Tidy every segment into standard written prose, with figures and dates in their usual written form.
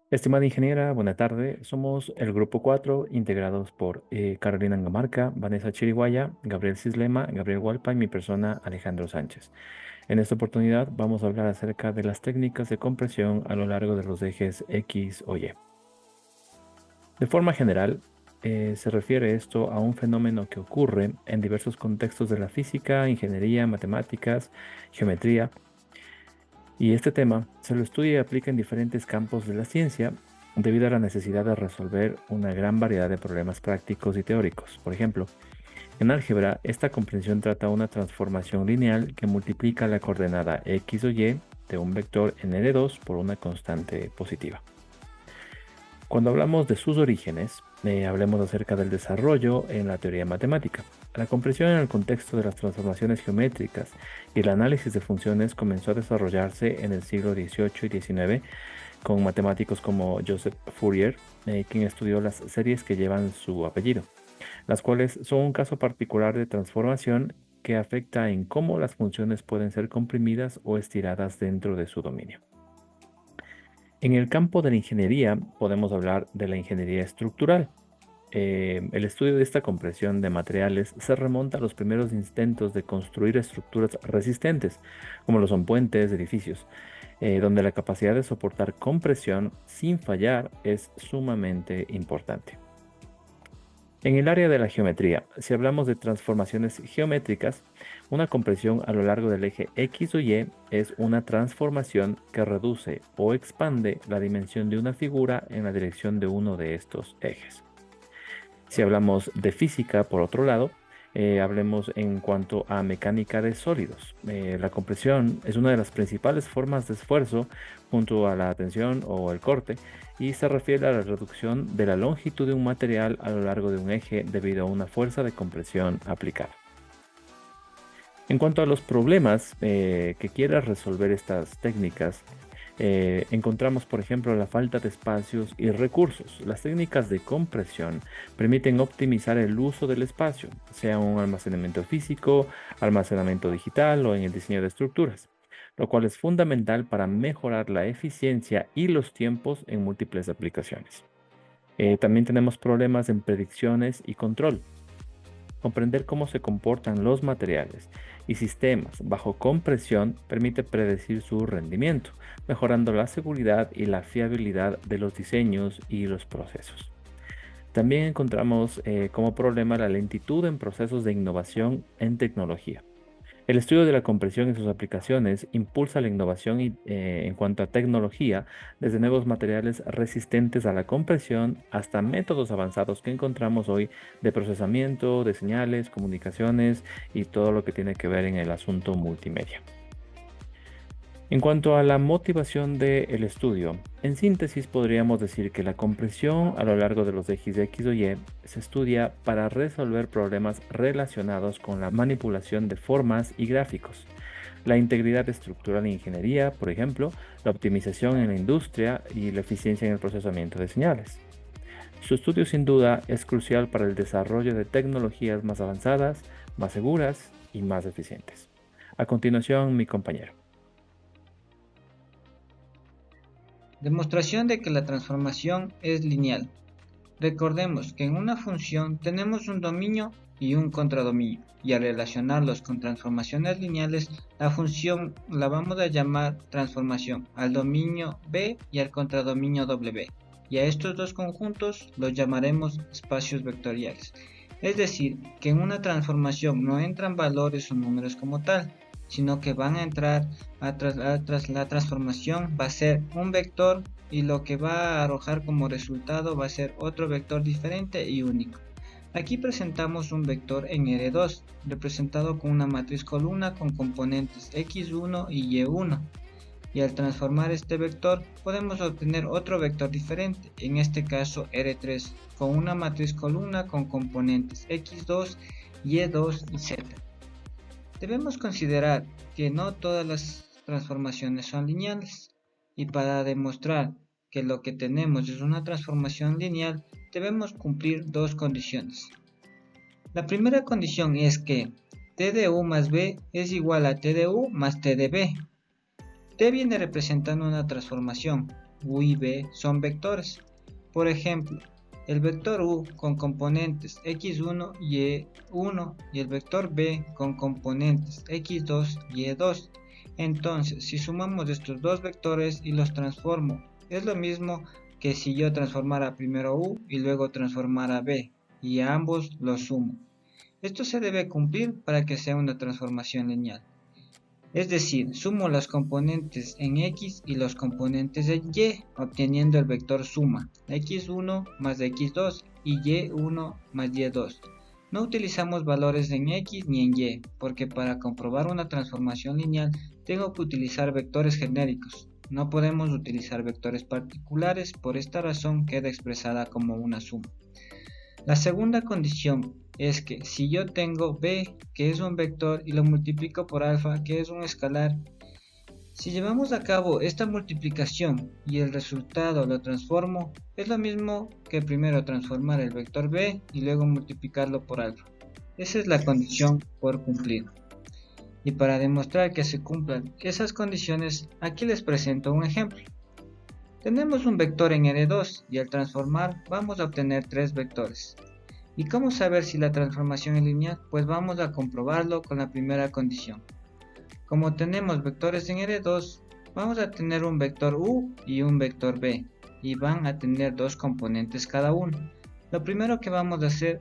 Estimada ingeniera, buena tarde. Somos el grupo 4, integrados por Carolina Angamarca, Vanessa Chiriguaya, Gabriel Cislema, Gabriel Hualpa y mi persona Alejandro Sánchez. En esta oportunidad vamos a hablar acerca de las técnicas de compresión a lo largo de los ejes X o Y. De forma general, se refiere esto a un fenómeno que ocurre en diversos contextos de la física, ingeniería, matemáticas, geometría. Y este tema se lo estudia y aplica en diferentes campos de la ciencia debido a la necesidad de resolver una gran variedad de problemas prácticos y teóricos. Por ejemplo, en álgebra, esta comprensión trata una transformación lineal que multiplica la coordenada x o y de un vector en L2 por una constante positiva. Cuando hablamos de sus orígenes, hablemos acerca del desarrollo en la teoría matemática. La comprensión en el contexto de las transformaciones geométricas y el análisis de funciones comenzó a desarrollarse en el siglo XVIII y XIX con matemáticos como Joseph Fourier, quien estudió las series que llevan su apellido, las cuales son un caso particular de transformación que afecta en cómo las funciones pueden ser comprimidas o estiradas dentro de su dominio. En el campo de la ingeniería podemos hablar de la ingeniería estructural. El estudio de esta compresión de materiales se remonta a los primeros intentos de construir estructuras resistentes, como lo son puentes, edificios, donde la capacidad de soportar compresión sin fallar es sumamente importante. En el área de la geometría, si hablamos de transformaciones geométricas, una compresión a lo largo del eje X o Y es una transformación que reduce o expande la dimensión de una figura en la dirección de uno de estos ejes. Si hablamos de física, por otro lado, hablemos en cuanto a mecánica de sólidos. La compresión es una de las principales formas de esfuerzo junto a la tensión o el corte y se refiere a la reducción de la longitud de un material a lo largo de un eje debido a una fuerza de compresión aplicada. En cuanto a los problemas que quiera resolver estas técnicas, encontramos, por ejemplo, la falta de espacios y recursos. Las técnicas de compresión permiten optimizar el uso del espacio, sea un almacenamiento físico, almacenamiento digital o en el diseño de estructuras, lo cual es fundamental para mejorar la eficiencia y los tiempos en múltiples aplicaciones. También tenemos problemas en predicciones y control. Comprender cómo se comportan los materiales y sistemas bajo compresión permite predecir su rendimiento, mejorando la seguridad y la fiabilidad de los diseños y los procesos. También encontramos como problema la lentitud en procesos de innovación en tecnología. El estudio de la compresión y sus aplicaciones impulsa la innovación en cuanto a tecnología, desde nuevos materiales resistentes a la compresión hasta métodos avanzados que encontramos hoy de procesamiento, de señales, comunicaciones y todo lo que tiene que ver en el asunto multimedia. En cuanto a la motivación del estudio, en síntesis podríamos decir que la compresión a lo largo de los ejes X o Y se estudia para resolver problemas relacionados con la manipulación de formas y gráficos, la integridad estructural en ingeniería, por ejemplo, la optimización en la industria y la eficiencia en el procesamiento de señales. Su estudio sin duda es crucial para el desarrollo de tecnologías más avanzadas, más seguras y más eficientes. A continuación, mi compañero. Demostración de que la transformación es lineal. Recordemos que en una función tenemos un dominio y un contradominio, y al relacionarlos con transformaciones lineales, la función la vamos a llamar transformación al dominio B y al contradominio W, y a estos dos conjuntos los llamaremos espacios vectoriales. Es decir, que en una transformación no entran valores o números como tal, sino que van a entrar tras la transformación va a ser un vector y lo que va a arrojar como resultado va a ser otro vector diferente y único. Aquí presentamos un vector en R2, representado con una matriz columna con componentes x1 y y1. Y al transformar este vector podemos obtener otro vector diferente, en este caso R3, con una matriz columna con componentes x2, y2 y z. Debemos considerar que no todas las transformaciones son lineales, y para demostrar que lo que tenemos es una transformación lineal, debemos cumplir dos condiciones. La primera condición es que t de u más b es igual a t de u más t de b. T viene representando una transformación, U y B son vectores. Por ejemplo, el vector U con componentes x1 y y1 y el vector B con componentes x2 y y2. Entonces, si sumamos estos dos vectores y los transformo, es lo mismo que si yo transformara primero U y luego transformara B, y a ambos los sumo. Esto se debe cumplir para que sea una transformación lineal. Es decir, sumo los componentes en X y los componentes en Y, obteniendo el vector suma, x1 más x2 y y1 más y2. No utilizamos valores en X ni en Y, porque para comprobar una transformación lineal tengo que utilizar vectores genéricos. No podemos utilizar vectores particulares, por esta razón queda expresada como una suma. La segunda condición es que si yo tengo b, que es un vector, y lo multiplico por alfa, que es un escalar, si llevamos a cabo esta multiplicación y el resultado lo transformo, es lo mismo que primero transformar el vector b y luego multiplicarlo por alfa. Esa es la condición por cumplir. Y para demostrar que se cumplan esas condiciones, aquí les presento un ejemplo. Tenemos un vector en R2 y al transformar vamos a obtener tres vectores. ¿Y cómo saber si la transformación es lineal? Pues vamos a comprobarlo con la primera condición. Como tenemos vectores en R2, vamos a tener un vector U y un vector B, y van a tener dos componentes cada uno. Lo primero que vamos a hacer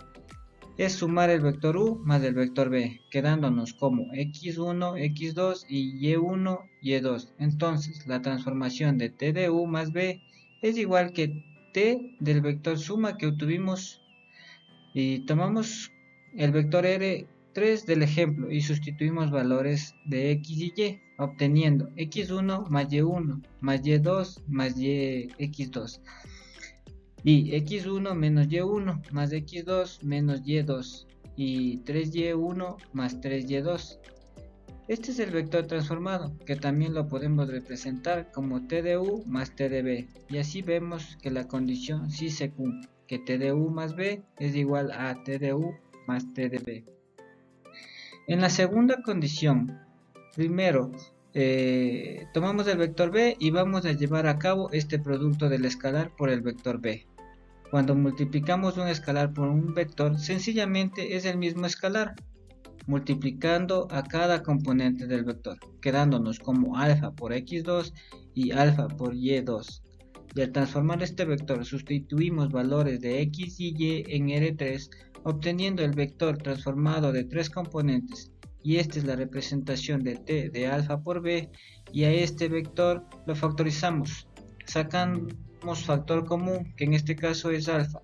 es sumar el vector U más el vector B, quedándonos como x1, x2 y y1, y2. Entonces, la transformación de t de U más B es igual que t del vector suma que obtuvimos, y tomamos el vector R3 del ejemplo y sustituimos valores de x y y, obteniendo x1 más y1 más y2 más x2 y x1 menos y1 más x2 menos y2 y 3y1 más 3y2. Este es el vector transformado, que también lo podemos representar como t de u más t de b, y así vemos que la condición sí se cumple, que t de u más b es igual a t de u más t de b. En la segunda condición, primero tomamos el vector b y vamos a llevar a cabo este producto del escalar por el vector b. Cuando multiplicamos un escalar por un vector, sencillamente es el mismo escalar, multiplicando a cada componente del vector, quedándonos como alfa por x2 y alfa por y2. Y al transformar este vector sustituimos valores de x y y en R3, obteniendo el vector transformado de tres componentes, y esta es la representación de t de alfa por b, y a este vector lo factorizamos, sacamos factor común, que en este caso es alfa.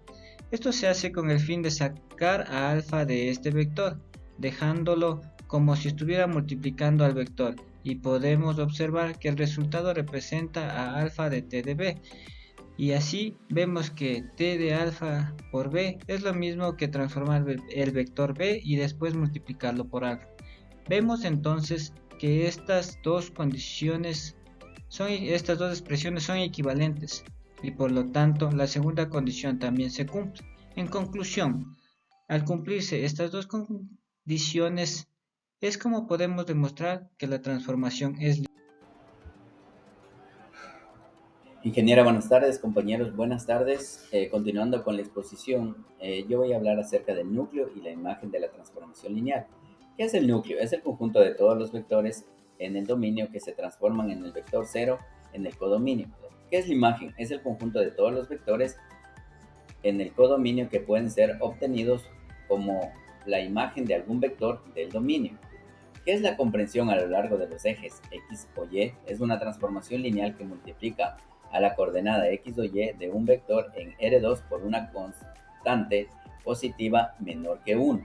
Esto se hace con el fin de sacar a alfa de este vector, dejándolo como si estuviera multiplicando al vector, y podemos observar que el resultado representa a alfa de t de b, y así vemos que t de alfa por b es lo mismo que transformar el vector b y después multiplicarlo por alfa. Vemos entonces que estas dos expresiones son equivalentes, y por lo tanto la segunda condición también se cumple. En conclusión, al cumplirse estas dos condiciones, es como podemos demostrar que la transformación es lineal. Ingeniera, buenas tardes, compañeros, buenas tardes. Continuando con la exposición, yo voy a hablar acerca del núcleo y la imagen de la transformación lineal. ¿Qué es el núcleo? Es el conjunto de todos los vectores en el dominio que se transforman en el vector 0 en el codominio. ¿Qué es la imagen? Es el conjunto de todos los vectores en el codominio que pueden ser obtenidos como la imagen de algún vector del dominio. ¿Qué es la comprensión a lo largo de los ejes X o Y? Es una transformación lineal que multiplica a la coordenada X o Y de un vector en R2 por una constante positiva menor que 1.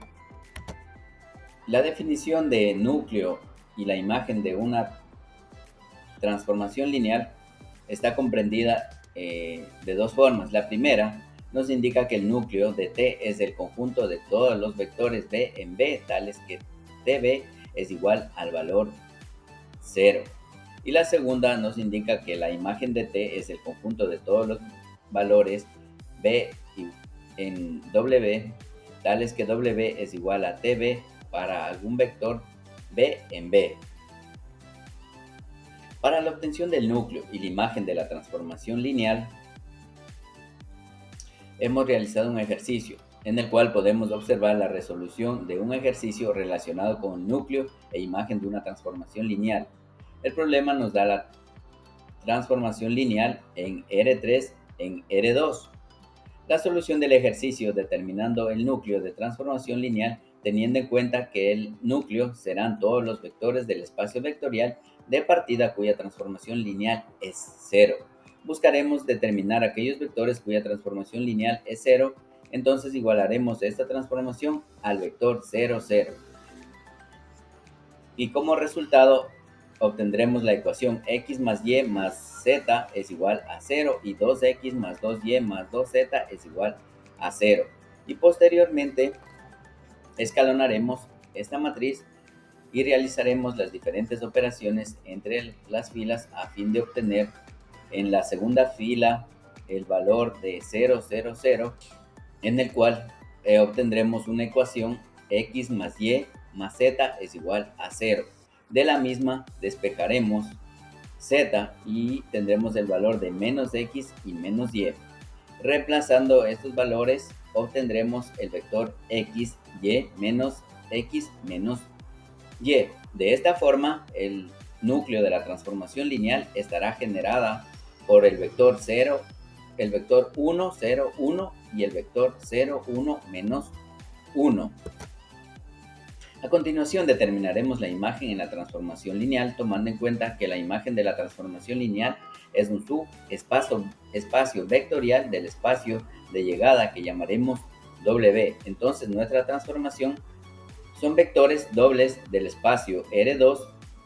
La definición de núcleo y la imagen de una transformación lineal está comprendida de dos formas. La primera nos indica que el núcleo de T es el conjunto de todos los vectores B en B, tales que TB es igual al valor 0. Y la segunda nos indica que la imagen de T es el conjunto de todos los valores B en W, tales que W es igual a TB para algún vector B en B. Para la obtención del núcleo y la imagen de la transformación lineal, hemos realizado un ejercicio en el cual podemos observar la resolución de un ejercicio relacionado con el núcleo e imagen de una transformación lineal. El problema nos da la transformación lineal en R3 en R2. La solución del ejercicio determinando el núcleo de transformación lineal teniendo en cuenta que el núcleo serán todos los vectores del espacio vectorial de partida cuya transformación lineal es 0. Buscaremos determinar aquellos vectores cuya transformación lineal es 0, entonces igualaremos esta transformación al vector 0, 0. Y como resultado obtendremos la ecuación x más y más z es igual a 0 y 2x más 2y más 2z es igual a 0. Y posteriormente escalonaremos esta matriz y realizaremos las diferentes operaciones entre las filas a fin de obtener en la segunda fila el valor de 0, 0, 0, en el cual obtendremos una ecuación x más y más z es igual a 0. De la misma despejaremos z y tendremos el valor de menos x y menos y. Reemplazando estos valores obtendremos el vector x, y menos x menos y. De esta forma, el núcleo de la transformación lineal estará generada por el vector 0, el vector 1, 0, 1 y el vector 0, 1, menos 1. A continuación determinaremos la imagen en la transformación lineal tomando en cuenta que la imagen de la transformación lineal es un subespacio vectorial del espacio de llegada que llamaremos W. Entonces nuestra transformación son vectores dobles del espacio R2,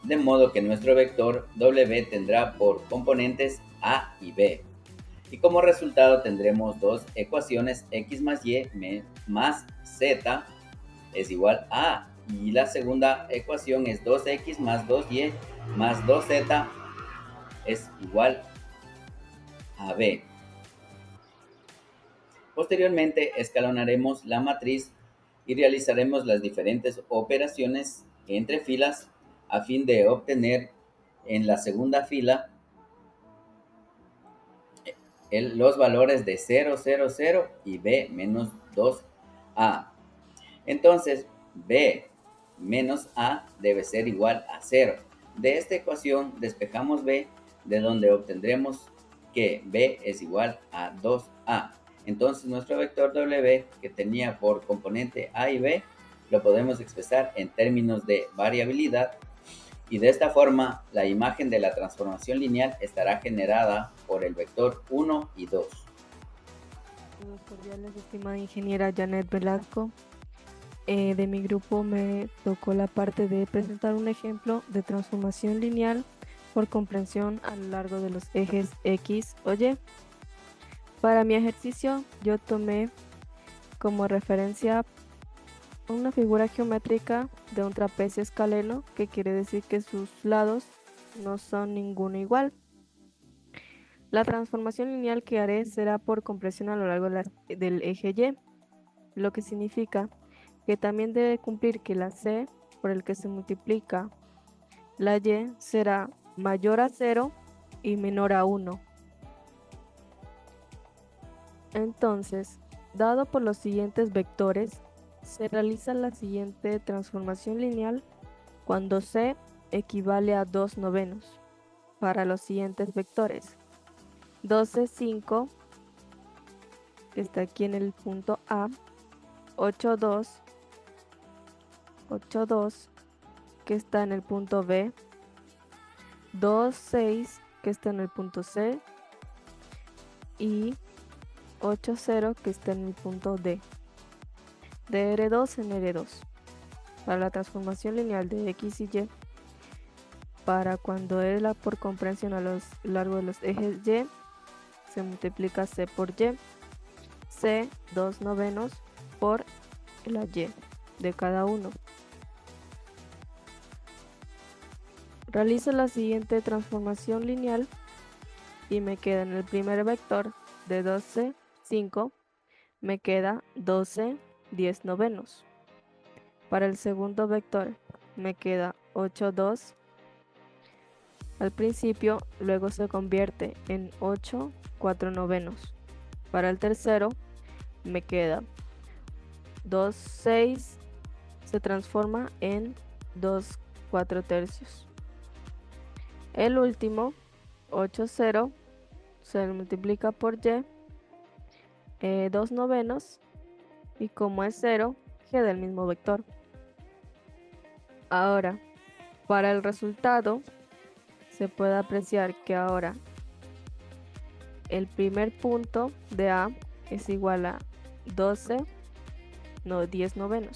de modo que nuestro vector W tendrá por componentes A y B. Y como resultado tendremos dos ecuaciones x más y más z es igual a A. Y la segunda ecuación es 2x más 2y más 2z es igual a B. Posteriormente escalonaremos la matriz y realizaremos las diferentes operaciones entre filas a fin de obtener en la segunda fila los valores de 0, 0, 0 y B menos 2A. Entonces, B menos A debe ser igual a 0. De esta ecuación despejamos B, de donde obtendremos que B es igual a 2A. Entonces, nuestro vector W, que tenía por componente A y B, lo podemos expresar en términos de variabilidad. Y de esta forma, la imagen de la transformación lineal estará generada por el vector 1 y 2. Saludos cordiales, estimada ingeniera Janet Velasco. De mi grupo me tocó la parte de presentar un ejemplo de transformación lineal por comprensión a lo largo de los ejes X o Y. Para mi ejercicio yo tomé como referencia una figura geométrica de un trapecio escaleno, que quiere decir que sus lados no son ninguno igual. La transformación lineal que haré será por compresión a lo largo del eje Y, lo que significa que también debe cumplir que la C por el que se multiplica la Y será mayor a 0 y menor a 1. Entonces, dado por los siguientes vectores, se realiza la siguiente transformación lineal cuando C equivale a 2/9 para los siguientes vectores. 12, 5, que está aquí en el punto A, 8, 2, 8, 2, que está en el punto B, 2, 6, que está en el punto C, y 8, 0, que está en el punto D. De R2 en R2. Para la transformación lineal de X y Y, para cuando es la por comprensión a lo largo de los ejes Y, se multiplica C por Y, C 2/9 por la Y de cada uno. Realizo la siguiente transformación lineal y me queda en el primer vector de 12, 5, me queda 12, 10/9. Para el segundo vector me queda 8, 2, al principio, luego se convierte en 8 4/9. Para el tercero me queda 2 6, se transforma en 2 4/3. El último, 8 0, se multiplica por y, 2/9, y como es 0, queda el mismo vector. Ahora, para el resultado, se puede apreciar que ahora el primer punto de A es igual a 10/9.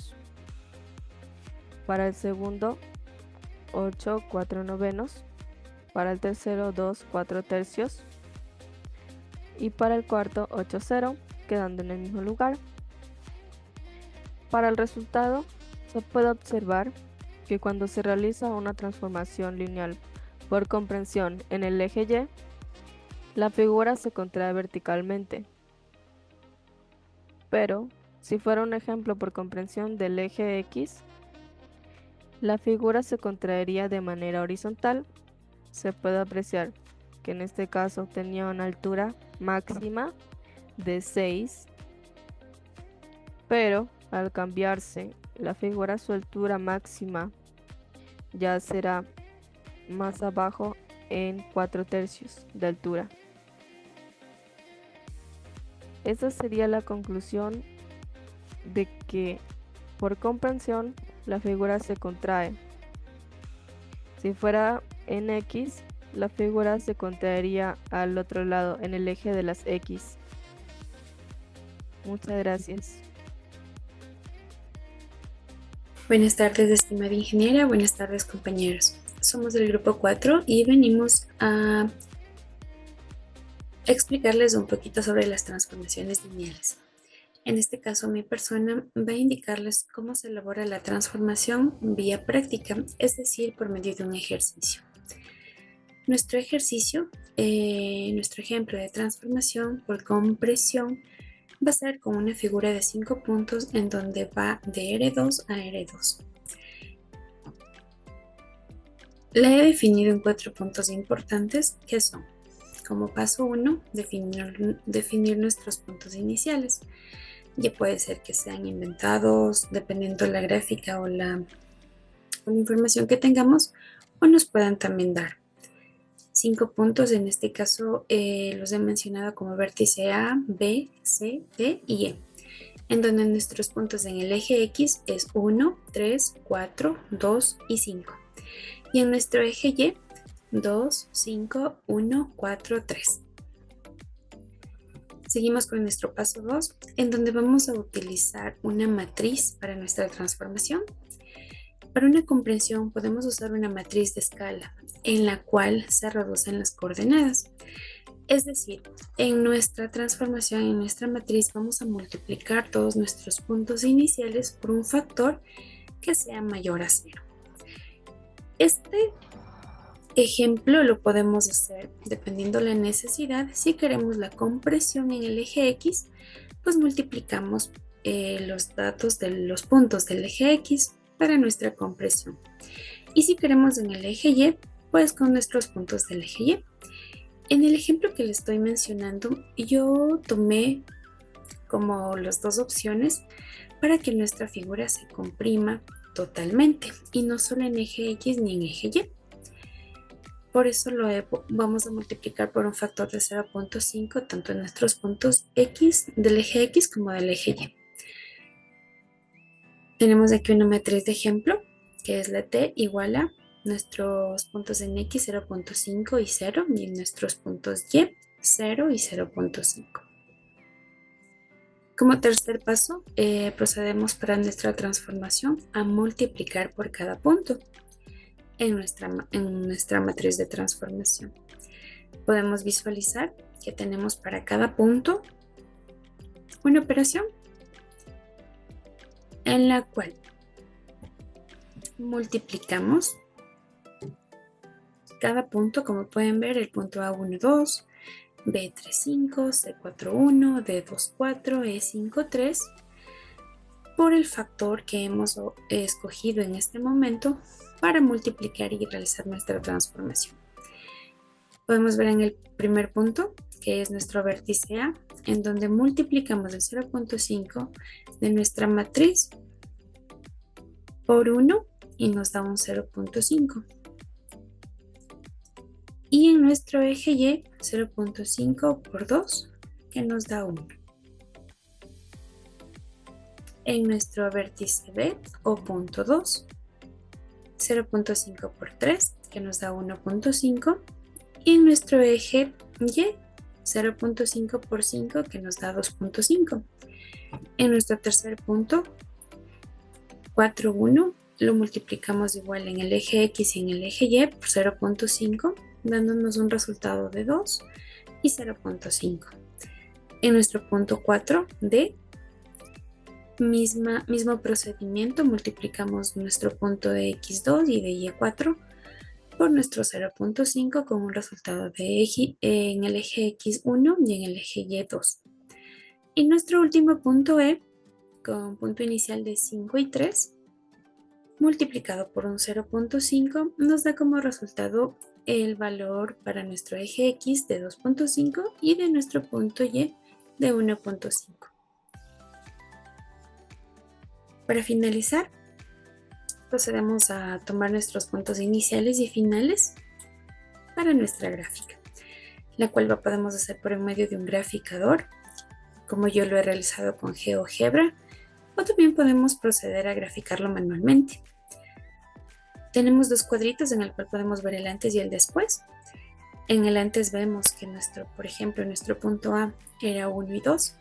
Para el segundo, 8 4/9. Para el tercero, 2 4/3. Y para el cuarto, 8 0, quedando en el mismo lugar. Para el resultado, se puede observar que cuando se realiza una transformación lineal por comprensión en el eje Y, la figura se contrae verticalmente. Pero, si fuera un ejemplo por comprensión del eje X, la figura se contraería de manera horizontal. Se puede apreciar que en este caso tenía una altura máxima de 6, pero al cambiarse la figura, su altura máxima ya será más abajo en 4/3 de altura. Esa sería la conclusión de que por comprensión la figura se contrae. Si fuera en X, la figura se contraería al otro lado, en el eje de las X. Muchas gracias. Buenas tardes, estimada ingeniera. Buenas tardes, compañeros. Somos del grupo 4 y venimos a explicarles un poquito sobre las transformaciones lineales. En este caso, mi persona va a indicarles cómo se elabora la transformación vía práctica, es decir, por medio de un ejercicio. Nuestro ejercicio, nuestro ejemplo de transformación por compresión va a ser con una figura de 5 puntos en donde va de R2 a R2. La he definido en 4 puntos importantes que son, como paso 1, definir nuestros puntos iniciales. Ya puede ser que sean inventados, dependiendo de la gráfica o la información que tengamos, o nos puedan también dar. 5 puntos, en este caso los he mencionado como vértice A, B, C, D y E, en donde nuestros puntos en el eje X es 1, 3, 4, 2 y 5. Y en nuestro eje Y, 2, 5, 1, 4, 3. Seguimos con nuestro paso 2, en donde vamos a utilizar una matriz para nuestra transformación. Para una comprensión podemos usar una matriz de escala en la cual se reducen las coordenadas. Es decir, en nuestra transformación, en nuestra matriz, vamos a multiplicar todos nuestros puntos iniciales por un factor que sea mayor a 0. Este ejemplo lo podemos hacer dependiendo de la necesidad. Si queremos la compresión en el eje X, pues multiplicamos los datos de los puntos del eje X para nuestra compresión. Y si queremos en el eje Y, pues con nuestros puntos del eje Y. En el ejemplo que les estoy mencionando, yo tomé como las dos opciones para que nuestra figura se comprima totalmente y no solo en eje X ni en eje Y. Por eso vamos a multiplicar por un factor de 0.5 tanto en nuestros puntos X del eje X como del eje Y. Tenemos aquí una matriz de ejemplo que es la T igual a nuestros puntos en X 0.5 y 0 y en nuestros puntos Y 0 y 0.5. Como tercer paso, procedemos para nuestra transformación a multiplicar por cada punto en nuestra matriz de transformación. Podemos visualizar que tenemos para cada punto una operación en la cual multiplicamos cada punto, como pueden ver, el punto A12, B35, C41, D24, E53, por el factor que hemos escogido en este momento para multiplicar y realizar nuestra transformación. Podemos ver en el primer punto, que es nuestro vértice A, en donde multiplicamos el 0.5 de nuestra matriz por 1 y nos da un 0.5. Y en nuestro eje Y, 0.5 por 2, que nos da 1. En nuestro vértice B, o punto 2, 0.5 por 3, que nos da 1.5. Y en nuestro eje Y, 0.5 por 5, que nos da 2.5. En nuestro tercer punto, 4, 1, lo multiplicamos igual en el eje X y en el eje Y por 0.5, dándonos un resultado de 2 y 0.5. En nuestro punto 4, D, mismo procedimiento, multiplicamos nuestro punto de X2 y de Y4 por nuestro 0.5 con un resultado en el eje X1 y en el eje Y2. Y nuestro último punto E, con punto inicial de 5 y 3, multiplicado por un 0.5, nos da como resultado el valor para nuestro eje X de 2.5 y de nuestro punto Y de 1.5. Para finalizar, procedemos a tomar nuestros puntos iniciales y finales para nuestra gráfica, la cual lo podemos hacer por medio de un graficador, como yo lo he realizado con GeoGebra, o también podemos proceder a graficarlo manualmente. Tenemos dos cuadritos en el cual podemos ver el antes y el después. En el antes vemos que por ejemplo, nuestro punto A era 1 y 2,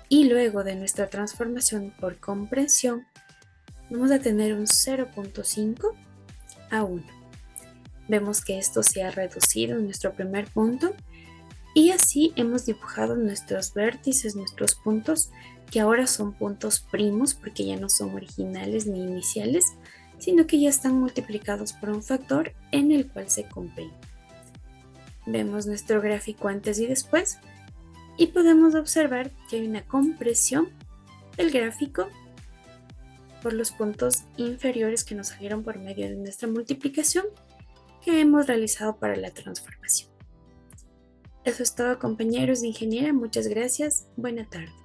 y luego de nuestra transformación por compresión, vamos a tener un 0.5 a 1. Vemos que esto se ha reducido en nuestro primer punto y así hemos dibujado nuestros vértices, nuestros puntos, que ahora son puntos primos porque ya no son originales ni iniciales, sino que ya están multiplicados por un factor en el cual se comprime. Vemos nuestro gráfico antes y después y podemos observar que hay una compresión del gráfico por los puntos inferiores que nos salieron por medio de nuestra multiplicación que hemos realizado para la transformación. Eso es todo, compañeros de ingeniería. Muchas gracias. Buena tarde.